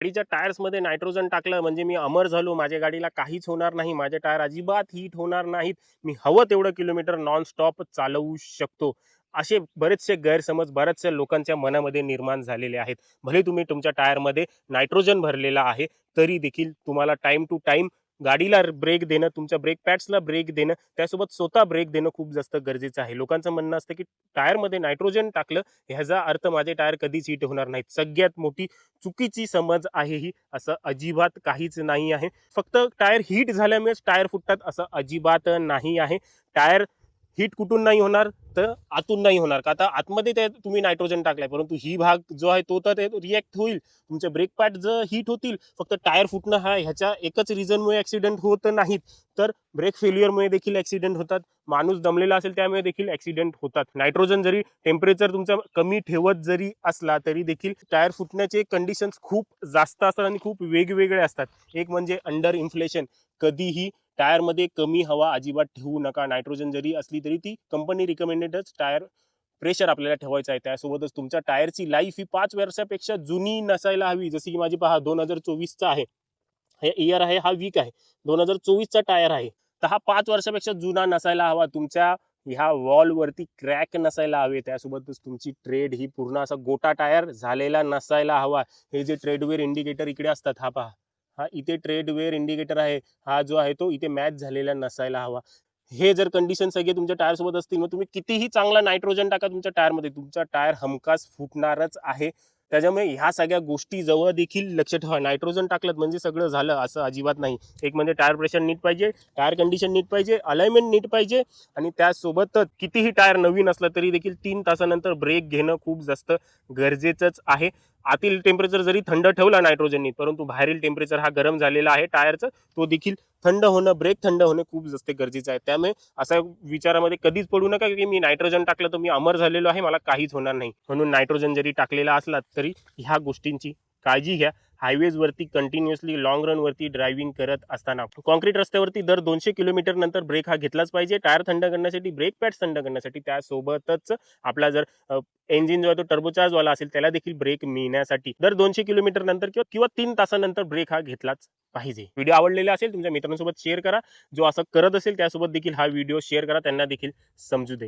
गाडीच्या टायर्समध्ये नायट्रोजन टाकलं म्हणजे मी अमर झालो, माझ्या गाडीला काहीच होणार नाही, माझे टायर अजिबात हीट होणार नाहीत, मी हवं तेवढं किलोमीटर नॉन स्टॉप चालवू शकतो. असे बरेचसे गैरसमज बऱ्याचशा लोकांच्या मनामध्ये निर्माण झालेले आहेत. भले तुम्ही तुमच्या टायरमध्ये नायट्रोजन भरलेला आहे, तरी देखील तुम्हाला टाइम टू टाइम गाडीला ब्रेक देणं, तुमच्या ब्रेक पॅड्सला ब्रेक देणं, त्यासोबत स्वतः ब्रेक देणं खूप जास्त गरजेचं आहे. लोकांचं म्हणणं असतं की टायरमध्ये नायट्रोजन टाकलं ह्याचा अर्थ माझे टायर कधीच हीट होणार नाहीत. सगळ्यात मोठी चुकीची समज आहे ही. असं अजिबात काहीच नाही आहे. फक्त टायर हीट झाल्यामुळेच टायर फुटतात असं अजिबात नाही आहे. टायर हीट कुठून नाही होणार, तर आतून नाही होणार. का आता आतमध्ये ते तुम्ही नायट्रोजन टाकलाय, परंतु ही भाग जो आहे तो तर रिॲक्ट होईल, तुमचे ब्रेक पॅड जर हीट होतील. फक्त टायर फुटणं हा ह्याच्या एकच रिझनमुळे ऍक्सिडेंट होत नाहीत, तर ब्रेक फेल्युअरमुळे देखील ऍक्सिडेंट होतात. माणूस दमलेला असेल त्यामुळे देखील ऍक्सिडेंट होतात. नायट्रोजन जरी टेम्परेचर तुमचा कमी ठेवत जरी असला तरी देखील टायर फुटण्याचे कंडिशन्स खूप जास्त असतात आणि खूप वेगवेगळे असतात. एक म्हणजे अंडर इन्फ्लेशन. कधीही टायरमध्ये कमी हवा अजिबात ठेवू नका. नायट्रोजन जरी असली तरी ती कंपनी रिकमेंडेडच टायर प्रेशर आपल्याला ठेवायचं आहे. त्यासोबतच तुमच्या टायरची लाईफ ही 5 वर्षापेक्षा जुनी नसायला हवी. जशी की माझी पहा 2024चा आहे, हे इयर आहे, हा वीक आहे, 2024चा टायर आहे, तर हा 5 वर्षापेक्षा जुना नसायला हवा. तुमच्या ह्या वॉलवरती क्रॅक नसायला हवे. त्यासोबतच तुमची ट्रेड ही पूर्ण असा गोटा टायर झालेला नसायला हवा. हे जे ट्रेडवेअर इंडिकेटर इकडे असतात, हा पहा, हा इथे ट्रेडवेअर इंडिकेटर आहे, हा जो आहे तो इथे मॅच झालेला नसायला हवा. हे जर कंडिशन सगळे तुमच्या टायर सोबत असतील, मग तुम्ही कितीही चांगला नायट्रोजन टाका तुमच्या टायरमध्ये, तुमचा टायर हमखास फुटणारच आहे. त्याच्यामुळे ह्या सगळ्या गोष्टी जवळ देखील लक्ष ठेवा. नायट्रोजन टाकलं म्हणजे सगळं झालं असं अजिबात नाही. एक म्हणजे टायर प्रेशर नीट पाहिजे, टायर कंडिशन नीट पाहिजे, अलाइनमेंट नीट पाहिजे, आणि त्यासोबतच कितीही टायर नवीन असलं तरी देखील 3 तासानंतर ब्रेक घेणं खूप जास्त गरजेचंच आहे. आतील टेम्परेचर जरी थंड ठेवला नायट्रोजननी, परंतु बाहेरील टेम्परेचर हा गरम झालेला आहे टायरचं, तो देखील थंड होणं, ब्रेक थंड होणं खूप जास्त गरजेचं आहे. त्यामुळे असा विचारामध्ये कधीच पडू नका की मी नायट्रोजन टाकलं तर मी अमर झालेलो आहे, मला काहीच होणार नाही. म्हणून नायट्रोजन जरी टाकलेला असला तरी ह्या गोष्टींची काळजी घ्या. हायवेजवरती कंटिन्युअसली लॉंग रनवरती ड्रायव्हिंग करत असताना कॉन्क्रीट रस्त्यावरती दर 200 किलोमीटर नंतर ब्रेक हा घेतलाच पाहिजे. टायर थंड करण्यासाठी, ब्रेक पॅड थंड करण्यासाठी. त्यासोबतच आपला जर इंजिन जो आहे तो टर्बोचार्जवाला असेल त्याला देखील ब्रेक मिळण्यासाठी दर 200 किलोमीटर नंतर किंवा 3 तासानंतर ब्रेक हा घेतलाच पाहिजे. व्हिडिओ आवडलेला असेल तुमच्या मित्रांसोबत शेअर करा. जो असं करत असेल त्यासोबत देखील हा व्हिडिओ शेअर करा, त्यांना देखील समजू दे.